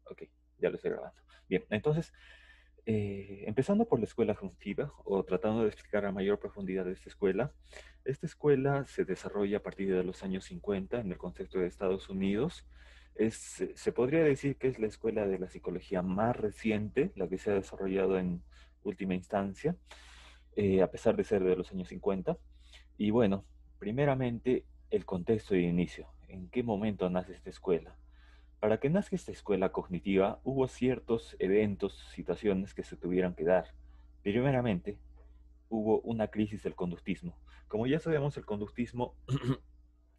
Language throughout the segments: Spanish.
Ok, ya lo estoy grabando. Bien, entonces, empezando por la escuela cognitiva, o tratando de explicar a mayor profundidad de esta escuela se desarrolla a partir de los años 50 en el contexto de Estados Unidos. Se podría decir que es la escuela de la psicología más reciente, la que se ha desarrollado en última instancia, a pesar de ser de los años 50. Y bueno, primeramente el contexto de inicio. ¿En qué momento nace esta escuela? Para que nazca esta escuela cognitiva, hubo ciertos eventos, situaciones que se tuvieron que dar. Primeramente, hubo una crisis del conductismo. Como ya sabemos, el conductismo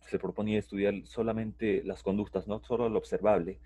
se proponía estudiar solamente las conductas, no solo lo observable,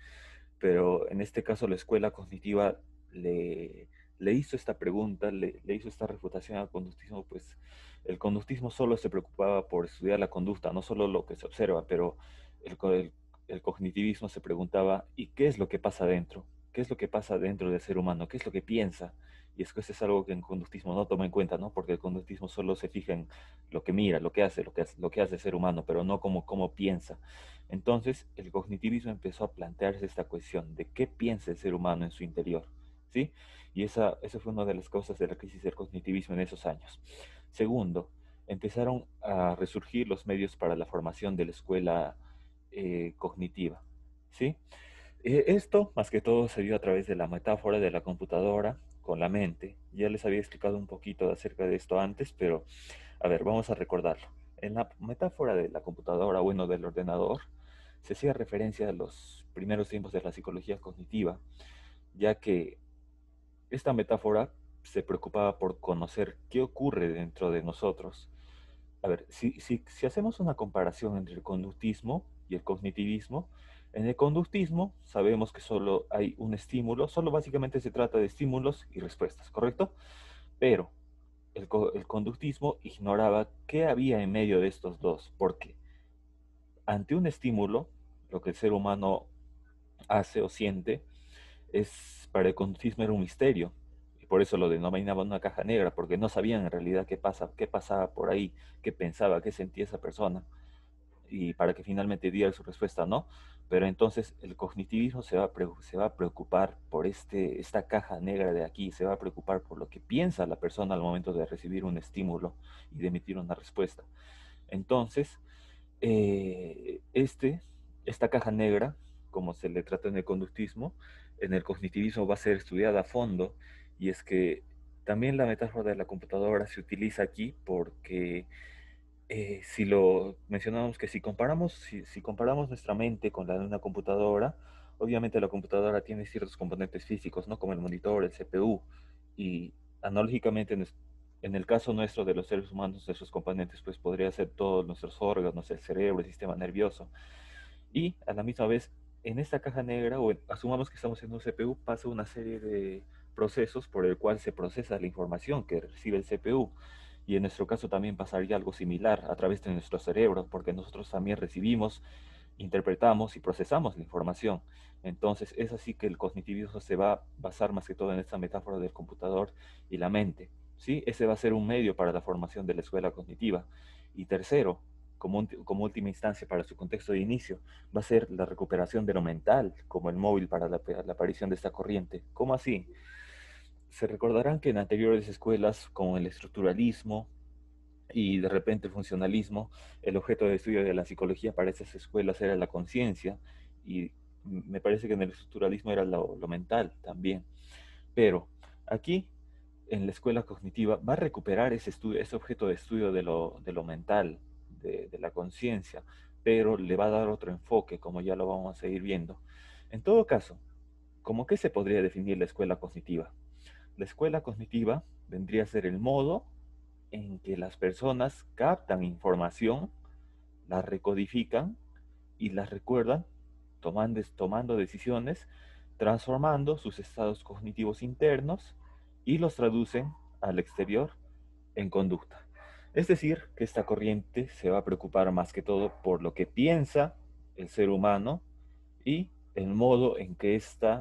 pero en este caso la escuela cognitiva le, le hizo esta pregunta, le hizo esta refutación al conductismo, pues el conductismo solo se preocupaba por estudiar la conducta, no solo lo que se observa, pero el cognitivismo se preguntaba, ¿y qué es lo que pasa dentro? ¿Qué es lo que pasa dentro del ser humano? ¿Qué es lo que piensa? Y es que eso es algo que el conductismo no toma en cuenta, ¿no? Porque el conductismo solo se fija en lo que mira, lo que hace el ser humano, pero no como cómo piensa. Entonces, el cognitivismo empezó a plantearse esta cuestión de qué piensa el ser humano en su interior, ¿sí? Y esa fue una de las causas de la crisis del cognitivismo en esos años. Segundo, empezaron a resurgir los medios para la formación de la escuela cognitiva, ¿sí? Esto, más que todo, se dio a través de la metáfora de la computadora con la mente. Ya les había explicado un poquito acerca de esto antes, pero a ver, vamos a recordarlo. En la metáfora de la computadora, bueno, del ordenador, se hacía referencia a los primeros tiempos de la psicología cognitiva, ya que esta metáfora se preocupaba por conocer qué ocurre dentro de nosotros. A ver, si hacemos una comparación entre el conductismo y el cognitivismo, en el conductismo sabemos que solo hay un estímulo, solo básicamente se trata de estímulos y respuestas, ¿correcto? Pero el conductismo ignoraba qué había en medio de estos dos, porque ante un estímulo, lo que el ser humano hace o siente, para el conductismo era un misterio. Y por eso lo denominaban una caja negra, porque no sabían en realidad qué pasaba por ahí, qué pensaba, qué sentía esa persona, y para que finalmente diera su respuesta, ¿no? Pero entonces el cognitivismo se va a preocupar por esta caja negra de aquí, se va a preocupar por lo que piensa la persona al momento de recibir un estímulo y de emitir una respuesta. Entonces, esta caja negra, como se le trata en el conductismo, en el cognitivismo va a ser estudiada a fondo, y es que también la metáfora de la computadora se utiliza aquí porque si lo mencionamos que si comparamos nuestra mente con la de una computadora, obviamente la computadora tiene ciertos componentes físicos, ¿no? Como el monitor, el CPU, y analógicamente en el caso nuestro de los seres humanos, nuestros componentes, pues podría ser todos nuestros órganos, el cerebro, el sistema nervioso. Y a la misma vez, en esta caja negra, asumamos que estamos en un CPU, pasa una serie de procesos por el cual se procesa la información que recibe el CPU. Y en nuestro caso también pasaría algo similar a través de nuestro cerebro, porque nosotros también recibimos, interpretamos y procesamos la información. Entonces es así que el cognitivismo se va a basar más que todo en esta metáfora del computador y la mente. ¿Sí? Ese va a ser un medio para la formación de la escuela cognitiva. Y tercero, como última instancia para su contexto de inicio, va a ser la recuperación de lo mental, como el móvil para la aparición de esta corriente. ¿Cómo así? Se recordarán que en anteriores escuelas, como el estructuralismo y de repente el funcionalismo, el objeto de estudio de la psicología para esas escuelas era la conciencia, y me parece que en el estructuralismo era lo mental también. Pero aquí, en la escuela cognitiva, va a recuperar ese objeto de estudio de lo mental, de la conciencia, pero le va a dar otro enfoque, como ya lo vamos a seguir viendo. En todo caso, ¿cómo que se podría definir la escuela cognitiva? La escuela cognitiva vendría a ser el modo en que las personas captan información, la recodifican y las recuerdan, tomando decisiones, transformando sus estados cognitivos internos y los traducen al exterior en conducta. Es decir, que esta corriente se va a preocupar más que todo por lo que piensa el ser humano y el modo en que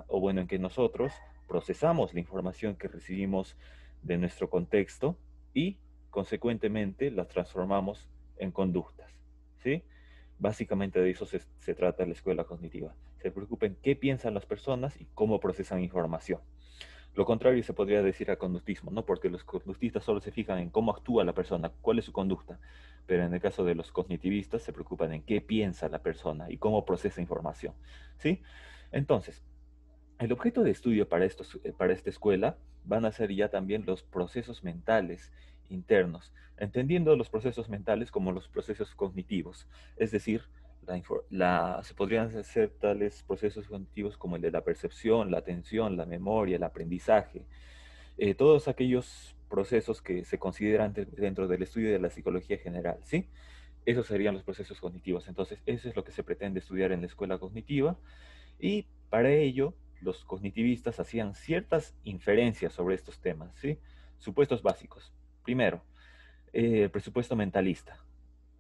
o bueno, en que nosotros procesamos la información que recibimos de nuestro contexto y consecuentemente las transformamos en conductas, ¿sí? Básicamente de eso se trata la escuela cognitiva. Se preocupa en qué piensan las personas y cómo procesan información. Lo contrario se podría decir al conductismo, ¿no? Porque los conductistas solo se fijan en cómo actúa la persona, cuál es su conducta. Pero en el caso de los cognitivistas se preocupan en qué piensa la persona y cómo procesa información. ¿Sí? Entonces, el objeto de estudio para esta escuela van a ser ya también los procesos mentales internos, entendiendo los procesos mentales como los procesos cognitivos, es decir, se podrían hacer tales procesos cognitivos como el de la percepción, la atención, la memoria, el aprendizaje, todos aquellos procesos que se consideran dentro del estudio de la psicología general, ¿sí? Esos serían los procesos cognitivos. Entonces, eso es lo que se pretende estudiar en la escuela cognitiva y para ello los cognitivistas hacían ciertas inferencias sobre estos temas, ¿sí? Supuestos básicos. Primero, el presupuesto mentalista.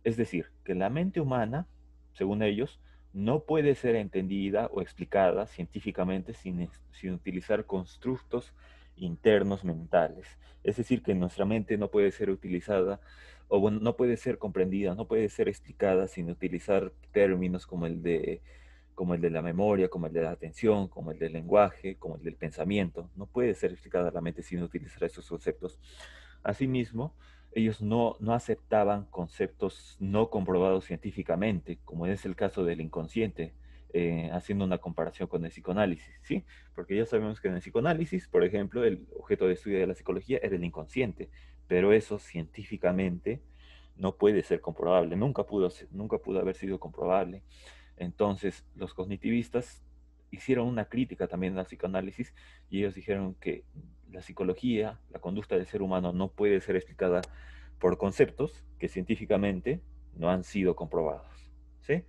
Es decir, que la mente humana, según ellos, no puede ser entendida o explicada científicamente sin utilizar constructos internos mentales. Es decir, que nuestra mente no puede ser utilizada o bueno, no puede ser comprendida, no puede ser explicada sin utilizar términos como el de la memoria, como el de la atención, como el del lenguaje, como el del pensamiento. No puede ser explicada la mente sin utilizar esos conceptos. Asimismo, ellos no aceptaban conceptos no comprobados científicamente, como es el caso del inconsciente, haciendo una comparación con el psicoanálisis, ¿sí? Porque ya sabemos que en el psicoanálisis, por ejemplo, el objeto de estudio de la psicología era el inconsciente, pero eso científicamente no puede ser comprobable, nunca pudo haber sido comprobable. Entonces, los cognitivistas hicieron una crítica también al psicoanálisis y ellos dijeron que la psicología, la conducta del ser humano no puede ser explicada por conceptos que científicamente no han sido comprobados. ¿Sí?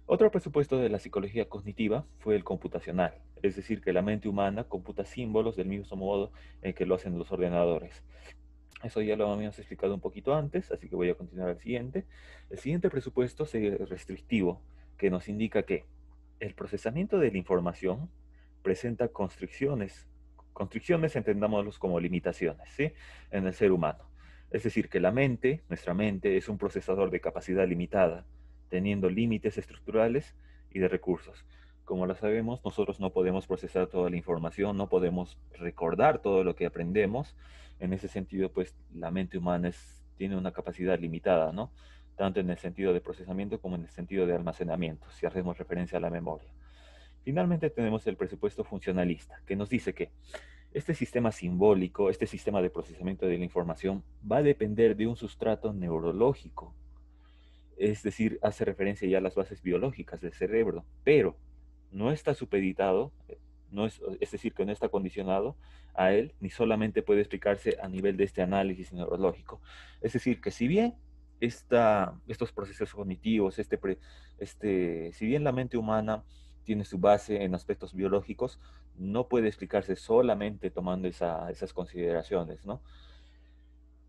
Otro presupuesto de la psicología cognitiva fue el computacional, es decir, que la mente humana computa símbolos del mismo modo en que lo hacen los ordenadores. Eso ya lo habíamos explicado un poquito antes, así que voy a continuar al siguiente. El siguiente presupuesto es restrictivo, que nos indica que el procesamiento de la información presenta constricciones. Constricciones entendámoslos como limitaciones, ¿sí? En el ser humano. Es decir, que la mente, nuestra mente, es un procesador de capacidad limitada, teniendo límites estructurales y de recursos. Como lo sabemos, nosotros no podemos procesar toda la información, no podemos recordar todo lo que aprendemos. En ese sentido, pues la mente humana tiene una capacidad limitada, ¿no? Tanto en el sentido de procesamiento como en el sentido de almacenamiento, si hacemos referencia a la memoria. Finalmente tenemos el presupuesto funcionalista, que nos dice que este sistema simbólico, este sistema de procesamiento de la información, va a depender de un sustrato neurológico, es decir, hace referencia ya a las bases biológicas del cerebro, pero no está supeditado, es decir, que no está condicionado a él, ni solamente puede explicarse a nivel de este análisis neurológico. Es decir, que si bien estos procesos cognitivos, si bien la mente humana tiene su base en aspectos biológicos, no puede explicarse solamente tomando esas consideraciones, ¿no?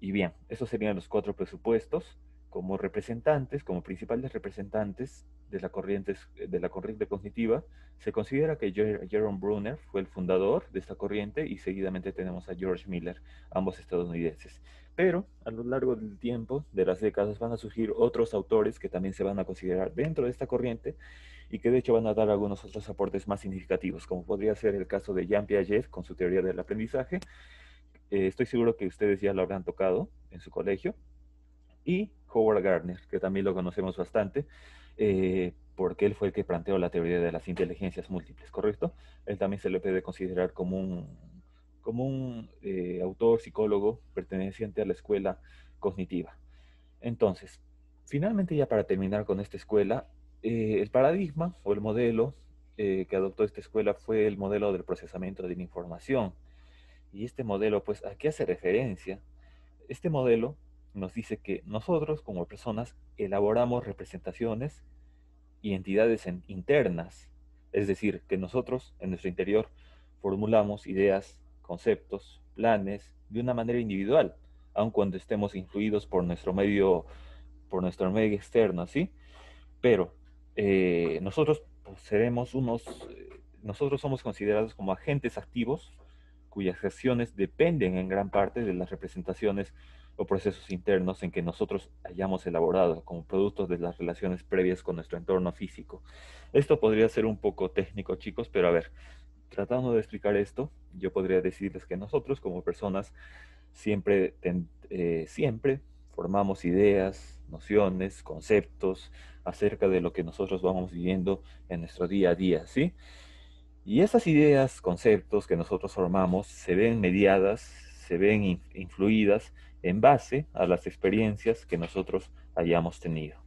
Y bien, esos serían los cuatro presupuestos como representantes, como principales representantes de la corriente cognitiva. Se considera que Jerome Bruner fue el fundador de esta corriente y seguidamente tenemos a George Miller, ambos estadounidenses. Pero a lo largo del tiempo, de las décadas, van a surgir otros autores que también se van a considerar dentro de esta corriente y que de hecho van a dar algunos otros aportes más significativos, como podría ser el caso de Jean Piaget con su teoría del aprendizaje. Estoy seguro que ustedes ya lo habrán tocado en su colegio. Y Howard Gardner, que también lo conocemos bastante, porque él fue el que planteó la teoría de las inteligencias múltiples, ¿correcto? Él también se le puede considerar como un autor psicólogo perteneciente a la escuela cognitiva. Entonces, finalmente ya para terminar con esta escuela, el paradigma o el modelo que adoptó esta escuela fue el modelo del procesamiento de la información. Y este modelo, pues, ¿a qué hace referencia? Este modelo nos dice que nosotros como personas elaboramos representaciones y entidades internas, es decir, que nosotros en nuestro interior formulamos ideas, conceptos, planes de una manera individual, aun cuando estemos influidos por nuestro medio externo, ¿sí? Pero nosotros seremos nosotros somos considerados como agentes activos cuyas acciones dependen en gran parte de las representaciones o procesos internos en que nosotros hayamos elaborado como productos de las relaciones previas con nuestro entorno físico. Esto podría ser un poco técnico, chicos, pero a ver, tratando de explicar esto, yo podría decirles que nosotros como personas siempre formamos ideas, nociones, conceptos acerca de lo que nosotros vamos viviendo en nuestro día a día, ¿sí? Y esas ideas, conceptos que nosotros formamos se ven mediadas, se ven influidas en base a las experiencias que nosotros hayamos tenido.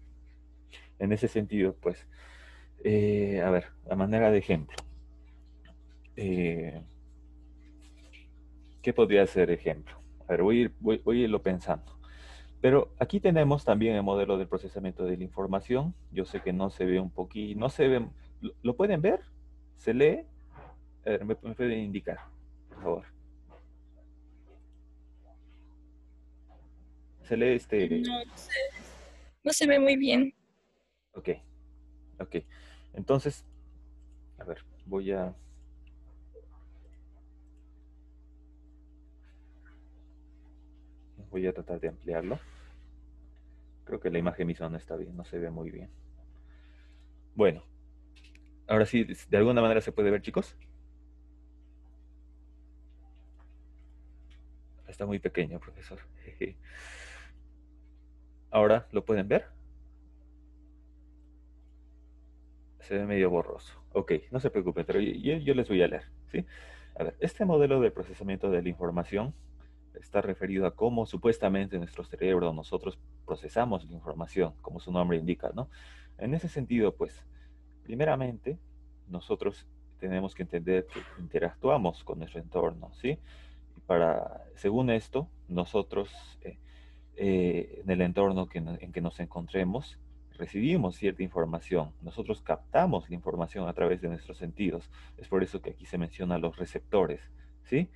En ese sentido, pues, a ver, a manera de ejemplo, eh, ¿qué podría ser ejemplo? A ver, voy a irlo pensando. Pero aquí tenemos también el modelo del procesamiento de la información. Yo sé que no se ve un poquito, no se ve, ¿lo pueden ver? ¿Se lee? ¿Me pueden indicar, por favor? Se lee No, no se ve muy bien. Ok, ok. Entonces, a ver, voy a tratar de ampliarlo. Creo que la imagen misma no está bien, no se ve muy bien. Bueno, ahora sí, de alguna manera se puede ver, chicos. Está muy pequeño, profesor. Ahora, ¿lo pueden ver? Se ve medio borroso. Ok, no se preocupen, pero yo les voy a leer, ¿sí? A ver, este modelo de procesamiento de la información está referido a cómo supuestamente nuestro cerebro, nosotros procesamos la información, como su nombre indica, ¿no? En ese sentido, pues, primeramente, nosotros tenemos que entender que interactuamos con nuestro entorno, ¿sí? Y según esto, nosotros en el entorno en que nos encontremos, recibimos cierta información. Nosotros captamos la información a través de nuestros sentidos. Es por eso que aquí se menciona los receptores, ¿sí?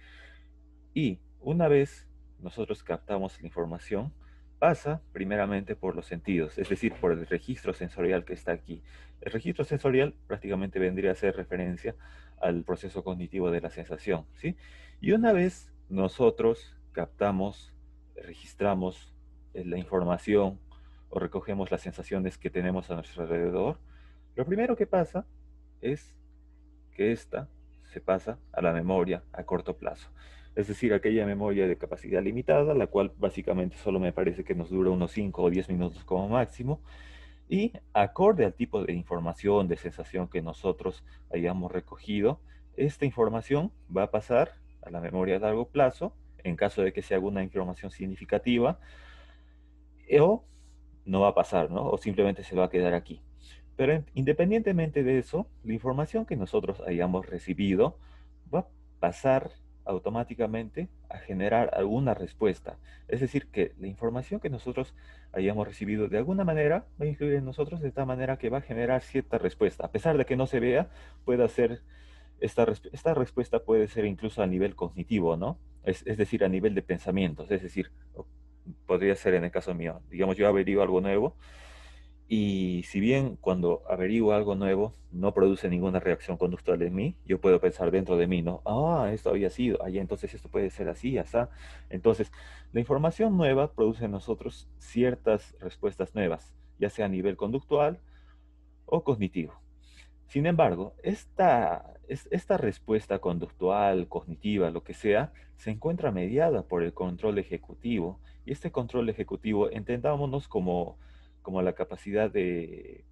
Y una vez nosotros captamos la información, pasa primeramente por los sentidos, es decir, por el registro sensorial que está aquí. El registro sensorial prácticamente vendría a ser referencia al proceso cognitivo de la sensación, ¿sí? Y una vez nosotros captamos, registramos la información o recogemos las sensaciones que tenemos a nuestro alrededor, lo primero que pasa es que ésta se pasa a la memoria a corto plazo. Es decir, aquella memoria de capacidad limitada, la cual básicamente solo me parece que nos dura unos 5 o 10 minutos como máximo, y acorde al tipo de información, de sensación que nosotros hayamos recogido, esta información va a pasar a la memoria a largo plazo, en caso de que sea alguna información significativa, o no va a pasar, ¿no? O simplemente se va a quedar aquí. Pero independientemente de eso, la información que nosotros hayamos recibido va a pasar automáticamente a generar alguna respuesta. Es decir, que la información que nosotros hayamos recibido de alguna manera va a influir en nosotros de tal manera que va a generar cierta respuesta. A pesar de que no se vea, puede ser esta respuesta puede ser incluso a nivel cognitivo, ¿no? Es decir, a nivel de pensamientos. Es decir, podría ser en el caso mío. Digamos, yo averiguo algo nuevo y si bien cuando averiguo algo nuevo no produce ninguna reacción conductual en mí, yo puedo pensar dentro de mí, ¿no? Ah, esto había sido, ah, entonces esto puede ser así, así. Entonces, la información nueva produce en nosotros ciertas respuestas nuevas, ya sea a nivel conductual o cognitivo. Sin embargo, esta respuesta conductual, cognitiva, lo que sea, se encuentra mediada por el control ejecutivo. Y este control ejecutivo, entendámonos como la capacidad de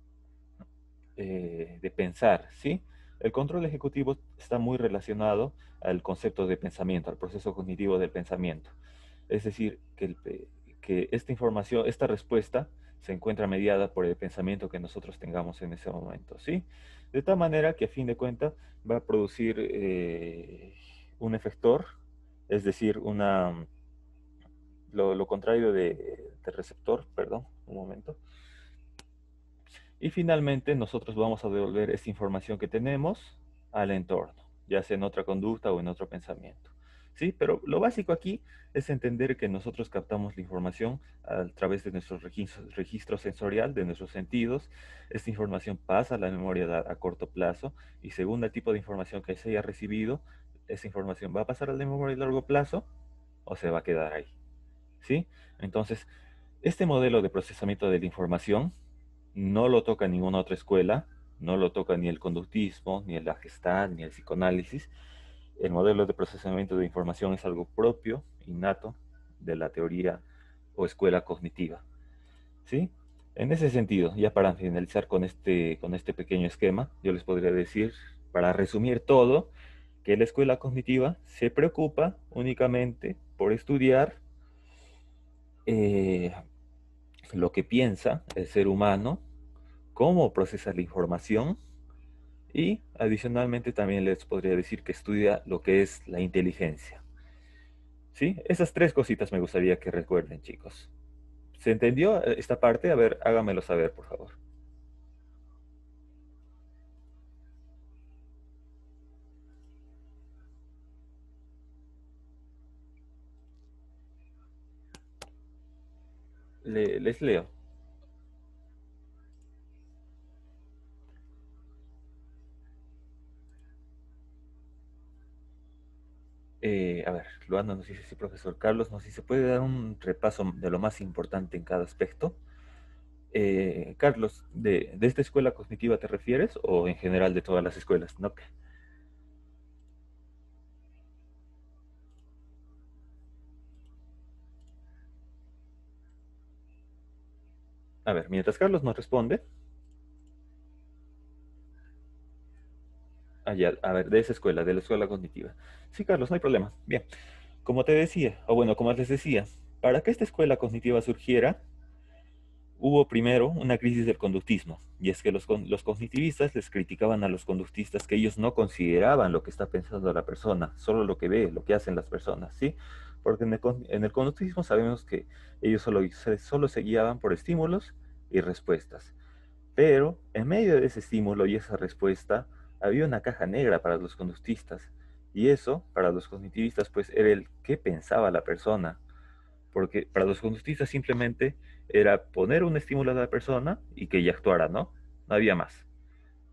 pensar, ¿sí? El control ejecutivo está muy relacionado al concepto de pensamiento, al proceso cognitivo del pensamiento. Es decir, que esta información, esta respuesta, se encuentra mediada por el pensamiento que nosotros tengamos en ese momento, ¿sí? De tal manera que a fin de cuentas va a producir un efector, es decir, lo contrario de receptor, perdón, un momento. Y finalmente nosotros vamos a devolver esta información que tenemos al entorno, ya sea en otra conducta o en otro pensamiento. ¿Sí? Pero lo básico aquí es entender que nosotros captamos la información a través de nuestro registro sensorial, de nuestros sentidos. Esta información pasa a la memoria a corto plazo y según el tipo de información que se haya recibido, esa información va a pasar a la memoria a largo plazo o se va a quedar ahí. ¿sí? Entonces, este modelo de procesamiento de la información no lo toca ninguna otra escuela, no lo toca ni el conductismo, ni la Gestalt, ni el psicoanálisis. El modelo de procesamiento de información es algo propio, innato, de la teoría o escuela cognitiva, ¿sí? En ese sentido, ya para finalizar con este pequeño esquema, yo les podría decir, para resumir todo, que la escuela cognitiva se preocupa únicamente por estudiar eh, lo que piensa el ser humano, cómo procesa la información y adicionalmente también les podría decir que estudia lo que es la inteligencia. ¿Sí? Esas tres cositas me gustaría que recuerden, chicos. ¿Se entendió esta parte? A ver, háganmelo saber, por favor. Les leo. A ver, Luana nos dice, sí, profesor Carlos, nos dice, ¿puede dar un repaso de lo más importante en cada aspecto? Carlos, ¿de esta escuela cognitiva te refieres o en general de todas las escuelas? ¿No? A ver, mientras Carlos nos responde, allá, a ver, de esa escuela, de la escuela cognitiva. Sí, Carlos, no hay problema. Bien, como te decía, o bueno, como les decía, para que esta escuela cognitiva surgiera, hubo primero una crisis del conductismo, y es que los cognitivistas les criticaban a los conductistas que ellos no consideraban lo que está pensando la persona, solo lo que ve, lo que hacen las personas, ¿sí? Porque en el conductismo sabemos que ellos solo se guiaban por estímulos y respuestas. Pero en medio de ese estímulo y esa respuesta había una caja negra para los conductistas. Y eso, para los cognitivistas, pues era el qué pensaba la persona. Porque para los conductistas simplemente era poner un estímulo a la persona y que ella actuara, ¿no? No había más.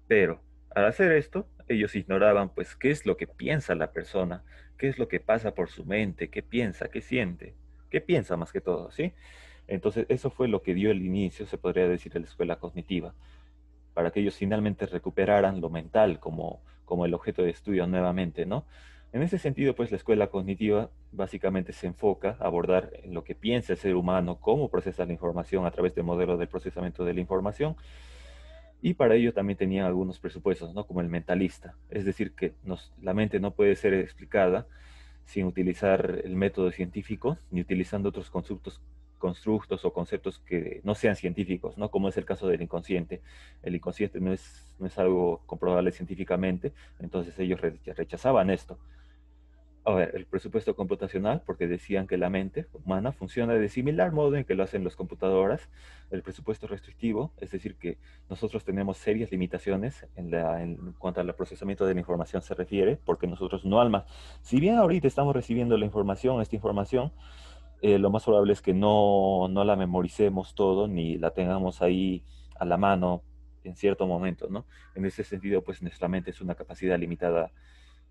Pero al hacer esto, ellos ignoraban pues qué es lo que piensa la persona, qué es lo que pasa por su mente, qué piensa, qué siente, qué piensa más que todo, ¿sí? Entonces eso fue lo que dio el inicio, se podría decir, a la escuela cognitiva para que ellos finalmente recuperaran lo mental como el objeto de estudio nuevamente, ¿no? En ese sentido, pues la escuela cognitiva básicamente se enfoca a abordar en lo que piensa el ser humano, cómo procesa la información a través del modelo del procesamiento de la información, y para ello también tenían algunos presupuestos, ¿no? Como el mentalista, es decir, que la mente no puede ser explicada sin utilizar el método científico ni utilizando otros constructos o conceptos que no sean científicos, ¿no? Como es el caso del inconsciente. El inconsciente no es algo comprobable científicamente, entonces ellos rechazaban esto. A ver, el presupuesto computacional, porque decían que la mente humana funciona de similar modo en que lo hacen las computadoras. El presupuesto restrictivo, es decir, que nosotros tenemos serias limitaciones en cuanto al procesamiento de la información se refiere, porque nosotros no alma. Si bien ahorita estamos recibiendo la información, esta información, lo más probable es que no la memoricemos todo ni la tengamos ahí a la mano en cierto momento, ¿no? En ese sentido, pues nuestra mente es una capacidad limitada,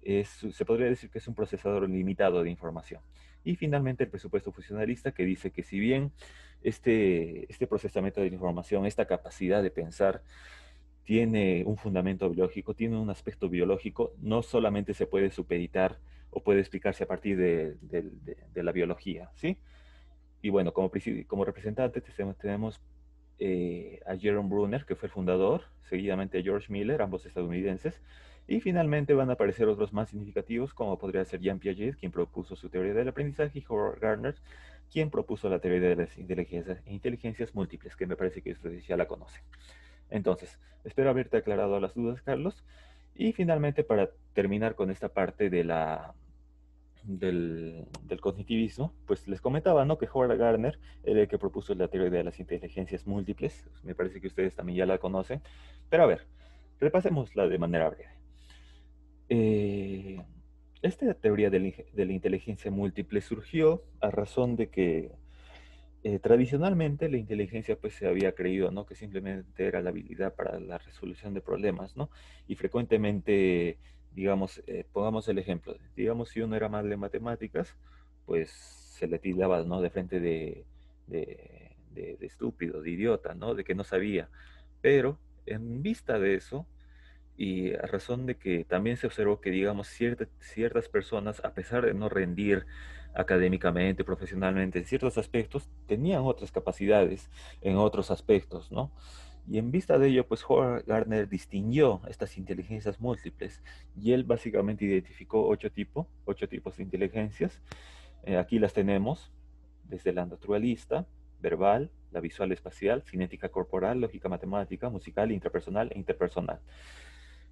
se podría decir que es un procesador limitado de información. Y finalmente el presupuesto funcionalista que dice que si bien este procesamiento de la información, esta capacidad de pensar, tiene un fundamento biológico, tiene un aspecto biológico, no solamente se puede supeditar o puede explicarse a partir de la biología, ¿sí? Y bueno, como representante tenemos a Jerome Brunner, que fue el fundador, seguidamente a George Miller, ambos estadounidenses, y finalmente van a aparecer otros más significativos, como podría ser Jean Piaget, quien propuso su teoría del aprendizaje, y Howard Gardner, quien propuso la teoría de las inteligencias múltiples, que me parece que ustedes ya la conocen. Entonces, espero haberte aclarado las dudas, Carlos. Y finalmente, para terminar con esta parte del cognitivismo, pues les comentaba, ¿no? Que Howard Gardner era el que propuso la teoría de las inteligencias múltiples. Me parece que ustedes también ya la conocen. Pero a ver, repasémosla de manera breve. Eh, Esta teoría de la inteligencia múltiple surgió a razón de que tradicionalmente la inteligencia pues se había creído, ¿no? Que simplemente era la habilidad para la resolución de problemas, ¿no? Y frecuentemente, digamos, pongamos el ejemplo, digamos si uno era mal en matemáticas, pues se le tildaba, ¿no?, de frente de estúpido, de idiota, ¿no?, de que no sabía. Pero en vista de eso, y a razón de que también se observó que, digamos, ciertas personas, a pesar de no rendir académicamente, profesionalmente, en ciertos aspectos, tenían otras capacidades en otros aspectos, ¿no? Y en vista de ello, pues Howard Gardner distinguió estas inteligencias múltiples y él básicamente identificó ocho tipos de inteligencias. Aquí las tenemos, desde la naturalista, verbal, la visual espacial, cinética corporal, lógica matemática, musical, intrapersonal e interpersonal.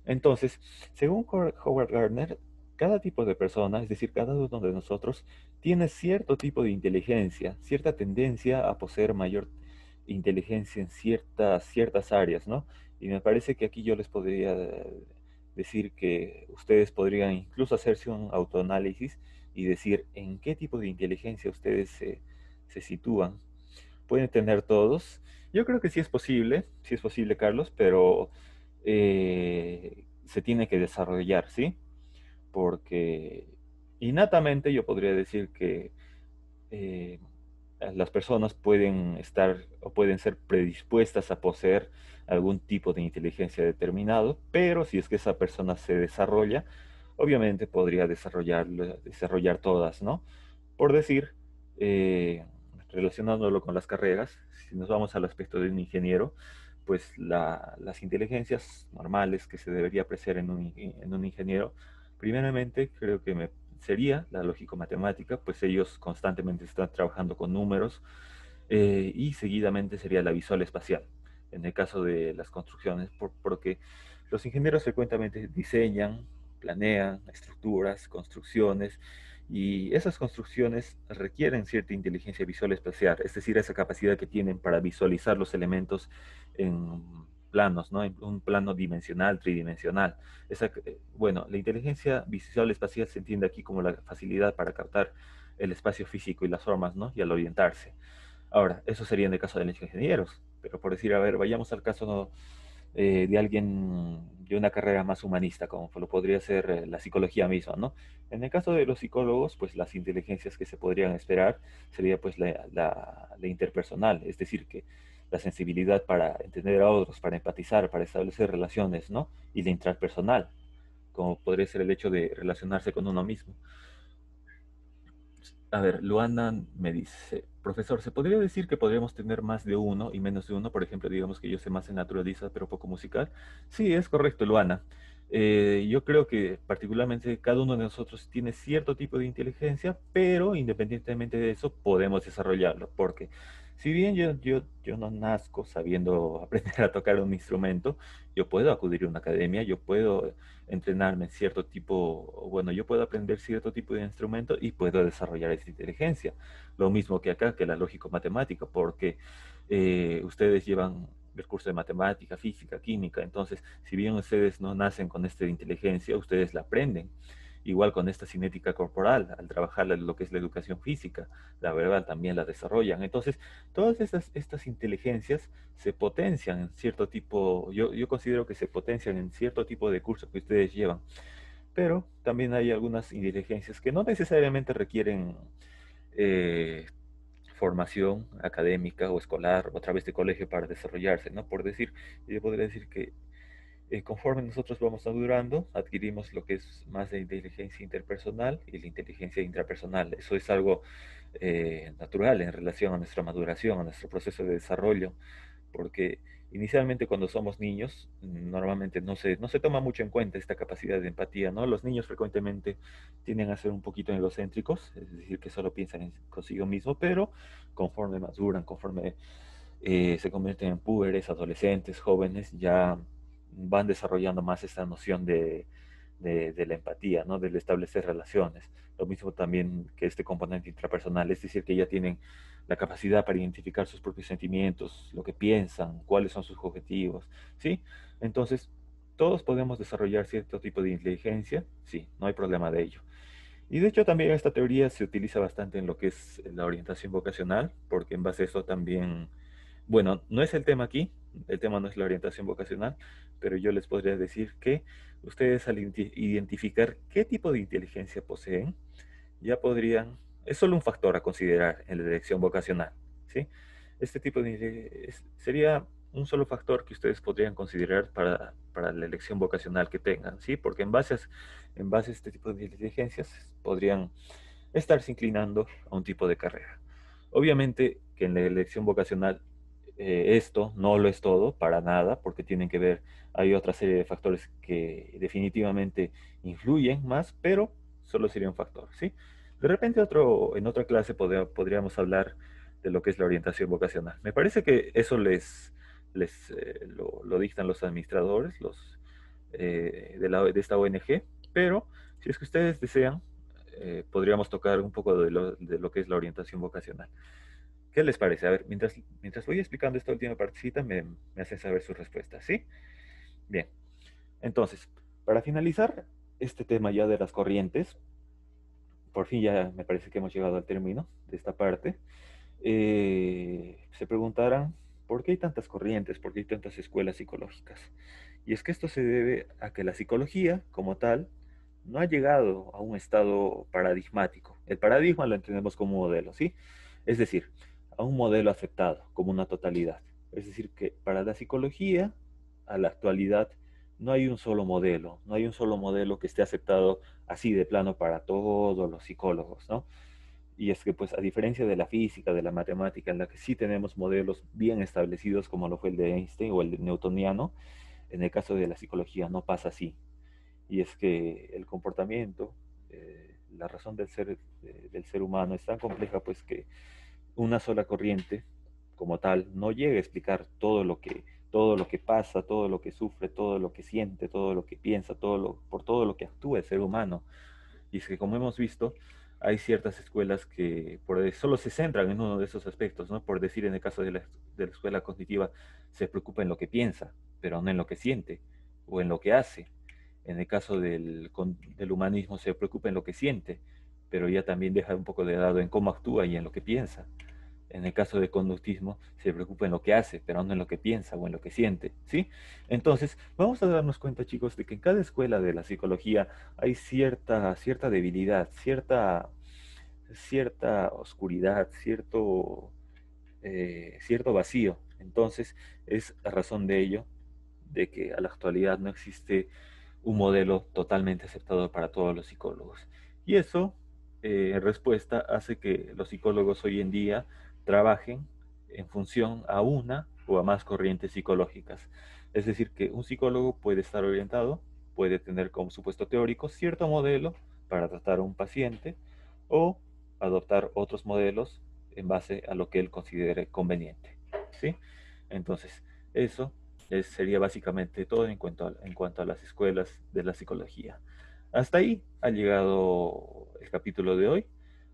Entonces, según Howard Gardner, cada tipo de persona, es decir, cada uno de nosotros, tiene cierto tipo de inteligencia, cierta tendencia a poseer mayor inteligencia en ciertas áreas, ¿no? Y me parece que aquí yo les podría decir que ustedes podrían incluso hacerse un autoanálisis y decir en qué tipo de inteligencia ustedes se sitúan. Pueden tener todos. Yo creo que sí es posible, Carlos, pero se tiene que desarrollar, ¿sí? Porque innatamente yo podría decir que eh, las personas pueden estar o pueden ser predispuestas a poseer algún tipo de inteligencia determinado, pero si es que esa persona se desarrolla, obviamente podría desarrollar todas, ¿no? Por decir, eh, relacionándolo con las carreras, si nos vamos al aspecto de un ingeniero, pues las inteligencias normales que se debería apreciar en un ingeniero, primeramente creo que sería la lógico-matemática, pues ellos constantemente están trabajando con números, y seguidamente sería la visual espacial, en el caso de las construcciones, porque los ingenieros frecuentemente diseñan, planean estructuras, construcciones, y esas construcciones requieren cierta inteligencia visual espacial, es decir, esa capacidad que tienen para visualizar los elementos en planos, ¿no? En un plano dimensional, tridimensional. Bueno, la inteligencia visual espacial se entiende aquí como la facilidad para captar el espacio físico y las formas, ¿no? Y al orientarse. Ahora, eso sería en el caso de los ingenieros, pero por decir, a ver, vayamos al caso, ¿no?, de alguien de una carrera más humanista, como lo podría ser la psicología misma, ¿no? En el caso de los psicólogos, pues las inteligencias que se podrían esperar sería pues la interpersonal, es decir, que la sensibilidad para entender a otros, para empatizar, para establecer relaciones, ¿no? Y la intrapersonal, como podría ser el hecho de relacionarse con uno mismo. A ver, Luana me dice, profesor, ¿se podría decir que podríamos tener más de uno y menos de uno? Por ejemplo, digamos que yo sé más en naturaleza, pero poco musical. Sí, es correcto, Luana. Yo creo que particularmente cada uno de nosotros tiene cierto tipo de inteligencia, pero independientemente de eso podemos desarrollarlo, porque si bien yo no nazco sabiendo aprender a tocar un instrumento, yo puedo acudir a una academia, yo puedo entrenarme en cierto tipo, bueno, yo puedo aprender cierto tipo de instrumento y puedo desarrollar esa inteligencia. Lo mismo que acá, que la lógico-matemática, porque ustedes llevan el curso de matemática, física, química, entonces, si bien ustedes no nacen con esta inteligencia, ustedes la aprenden. Igual con esta cinética corporal, al trabajar lo que es la educación física, la verbal también la desarrollan. Entonces, todas estas inteligencias se potencian en cierto tipo, yo considero que se potencian en cierto tipo de curso que ustedes llevan, pero también hay algunas inteligencias que no necesariamente requieren eh, formación académica o escolar o a través de colegio para desarrollarse, ¿no? Por decir, yo podría decir que conforme nosotros vamos madurando, adquirimos lo que es más de inteligencia interpersonal y la inteligencia intrapersonal. Eso es algo natural en relación a nuestra maduración, a nuestro proceso de desarrollo, porque inicialmente cuando somos niños, normalmente no se toma mucho en cuenta esta capacidad de empatía, ¿no? Los niños frecuentemente tienden a ser un poquito egocéntricos, es decir, que solo piensan en consigo mismo, pero conforme maduran, conforme se convierten en púberes, adolescentes, jóvenes, ya van desarrollando más esta noción de la empatía, ¿no? Del establecer relaciones. Lo mismo también que este componente intrapersonal, es decir, que ya tienen la capacidad para identificar sus propios sentimientos, lo que piensan, cuáles son sus objetivos, ¿sí? Entonces, todos podemos desarrollar cierto tipo de inteligencia, sí, no hay problema de ello. Y de hecho también esta teoría se utiliza bastante en lo que es la orientación vocacional, porque en base a eso también, bueno, no es el tema aquí, el tema no es la orientación vocacional, pero yo les podría decir que ustedes al identificar qué tipo de inteligencia poseen, ya podrían es solo un factor a considerar en la elección vocacional, ¿sí? Este tipo sería un solo factor que ustedes podrían considerar para la elección vocacional que tengan, ¿sí? Porque en base a este tipo de diligencias podrían estarse inclinando a un tipo de carrera. Obviamente que en la elección vocacional esto no lo es todo, para nada, porque tienen que ver, hay otra serie de factores que definitivamente influyen más, pero solo sería un factor, ¿sí? De repente en otra clase podríamos hablar de lo que es la orientación vocacional. Me parece que eso lo dictan los administradores, de esta ONG, pero si es que ustedes desean, podríamos tocar un poco de lo que es la orientación vocacional. ¿Qué les parece? A ver, mientras voy explicando esta última partecita, me hacen saber sus respuestas, ¿sí? Bien, entonces, para finalizar este tema ya de las corrientes, por fin ya me parece que hemos llegado al término de esta parte. Se preguntarán, ¿por qué hay tantas corrientes? ¿Por qué hay tantas escuelas psicológicas? Y es que esto se debe a que la psicología, como tal, no ha llegado a un estado paradigmático. El paradigma lo entendemos como un modelo, ¿sí? Es decir, a un modelo aceptado como una totalidad. Es decir, que para la psicología, a la actualidad, no hay un solo modelo, no hay un solo modelo que esté aceptado así de plano para todos los psicólogos, ¿no? Y es que, pues, a diferencia de la física, de la matemática, en la que sí tenemos modelos bien establecidos, como lo fue el de Einstein o el newtoniano, en el caso de la psicología no pasa así. Y es que el comportamiento, la razón del ser humano es tan compleja, pues, que una sola corriente, como tal, no llega a explicar todo lo que pasa, todo lo que sufre, todo lo que siente, todo lo que piensa, por todo lo que actúa el ser humano. Y es que, como hemos visto, hay ciertas escuelas que solo se centran en uno de esos aspectos, ¿no? Por decir, en el caso de la escuela cognitiva, se preocupa en lo que piensa, pero no en lo que siente o en lo que hace. En el caso del humanismo, se preocupa en lo que siente, pero ya también deja un poco de lado en cómo actúa y en lo que piensa. En el caso del conductismo, se preocupa en lo que hace, pero no en lo que piensa o en lo que siente, ¿sí? Entonces, vamos a darnos cuenta, chicos, de que en cada escuela de la psicología hay cierta debilidad, cierta oscuridad, cierto vacío. Entonces, es la razón de ello, de que a la actualidad no existe un modelo totalmente aceptado para todos los psicólogos. Y eso, en respuesta, hace que los psicólogos hoy en día trabajen en función a una o a más corrientes psicológicas. Es decir, que un psicólogo puede estar orientado, puede tener como supuesto teórico cierto modelo para tratar a un paciente o adoptar otros modelos en base a lo que él considere conveniente, ¿sí? Entonces, eso sería básicamente todo en cuanto a las escuelas de la psicología. Hasta ahí ha llegado el capítulo de hoy.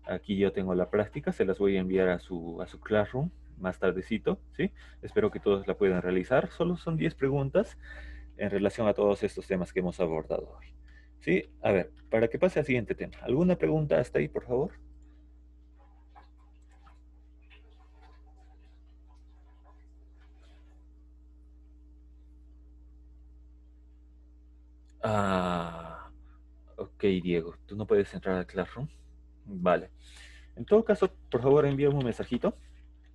Aquí yo tengo la práctica, se las voy a enviar a su Classroom más tardecito, ¿sí? Espero que todos la puedan realizar. Solo son 10 preguntas en relación a todos estos temas que hemos abordado hoy. ¿Sí? A ver, para que pase al siguiente tema. ¿Alguna pregunta hasta ahí, por favor? Ah, ok, Diego, tú no puedes entrar al Classroom. Vale. En todo caso, por favor, envíame un mensajito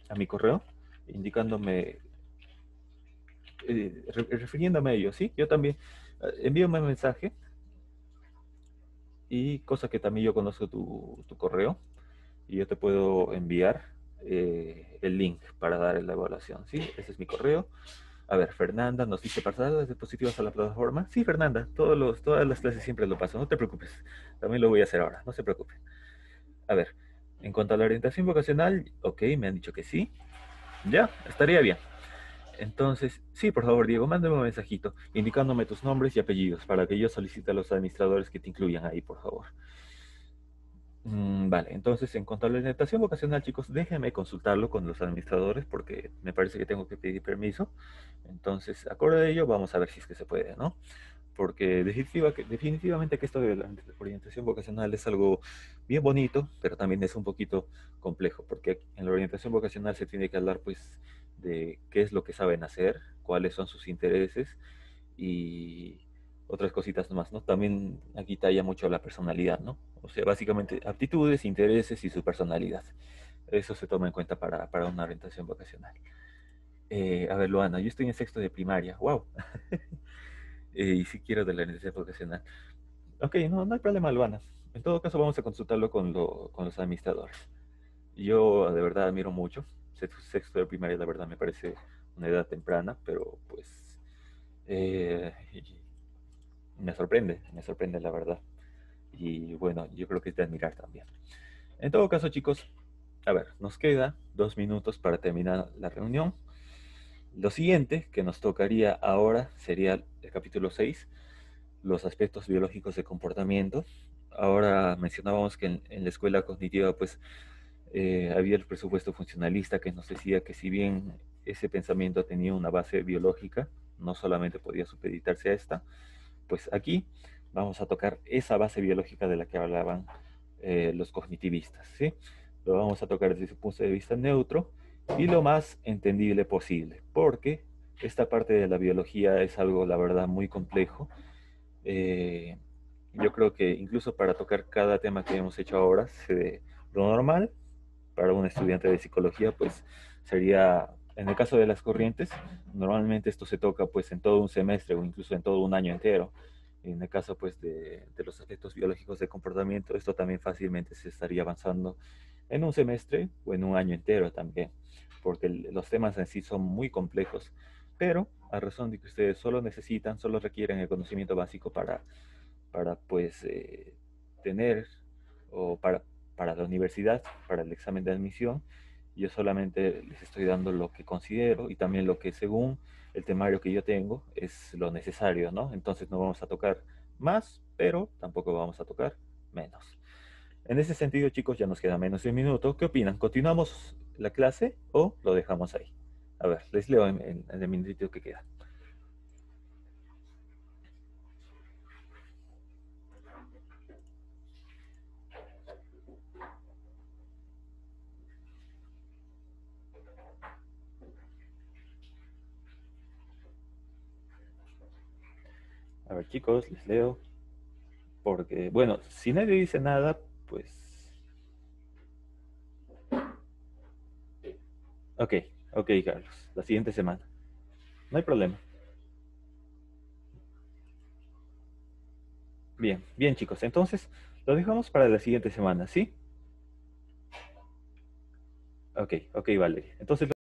a mi correo indicándome, refiriéndome a ello, ¿sí? Yo también, envíame un mensaje y cosa que también yo conozco tu correo y yo te puedo enviar el link para dar la evaluación, ¿sí? Ese es mi correo. A ver, Fernanda nos dice, ¿pasadas diapositivas a la plataforma? Sí, Fernanda, todas las clases siempre lo paso, no te preocupes. También lo voy a hacer ahora, no se preocupe. A ver, en cuanto a la orientación vocacional, ok, me han dicho que sí. Ya, estaría bien. Entonces, sí, por favor, Diego, mándame un mensajito indicándome tus nombres y apellidos para que yo solicite a los administradores que te incluyan ahí, por favor. Vale, entonces en cuanto a la orientación vocacional, chicos, déjenme consultarlo con los administradores porque me parece que tengo que pedir permiso. Entonces, acorde a ello, vamos a ver si es que se puede, ¿no? Porque definitivamente que esto de la orientación vocacional es algo bien bonito, pero también es un poquito complejo, porque en la orientación vocacional se tiene que hablar pues de qué es lo que saben hacer, cuáles son sus intereses y otras cositas más, ¿no? También aquí talla mucho la personalidad, ¿no? O sea, básicamente aptitudes, intereses y su personalidad. Eso se toma en cuenta para una orientación vocacional. A ver, Luana, yo estoy en sexto de primaria. ¡Wow! Y si quiero de la orientación vocacional. Ok, no hay problema, Luana. En todo caso, vamos a consultarlo con los administradores. Yo de verdad admiro mucho. Sexto de primaria, la verdad, me parece una edad temprana, pero pues eh, me sorprende la verdad. Y bueno, yo creo que es de admirar también. En todo caso, chicos, a ver, nos queda 2 minutos para terminar la reunión. Lo siguiente que nos tocaría ahora sería el capítulo 6, los aspectos biológicos de comportamiento. Ahora mencionábamos que en la escuela cognitiva pues había el presupuesto funcionalista que nos decía que si bien ese pensamiento tenía una base biológica, no solamente podía supeditarse a esta, pues aquí vamos a tocar esa base biológica de la que hablaban los cognitivistas, ¿sí? Lo vamos a tocar desde su punto de vista neutro y lo más entendible posible, porque esta parte de la biología es algo, la verdad, muy complejo. Eh, yo creo que incluso para tocar cada tema que hemos hecho ahora, lo normal para un estudiante de psicología, pues sería, en el caso de las corrientes, normalmente esto se toca pues en todo un semestre o incluso en todo un año entero. En el caso pues de los aspectos biológicos de comportamiento, esto también fácilmente se estaría avanzando en un semestre o en un año entero también, porque los temas en sí son muy complejos, pero a razón de que ustedes solo requieren el conocimiento básico para pues tener o para la universidad, para el examen de admisión. Yo solamente les estoy dando lo que considero y también lo que según el temario que yo tengo es lo necesario, ¿no? Entonces no vamos a tocar más, pero tampoco vamos a tocar menos. En ese sentido, chicos, ya nos queda menos de un minuto. ¿Qué opinan? ¿Continuamos la clase o lo dejamos ahí? A ver, les leo en el minutito que queda. A ver, chicos, les leo. Porque, bueno, si nadie dice nada, pues... Ok, ok, Carlos. La siguiente semana. No hay problema. Bien, bien, chicos. Entonces, lo dejamos para la siguiente semana, ¿sí? Ok, ok, vale. Entonces...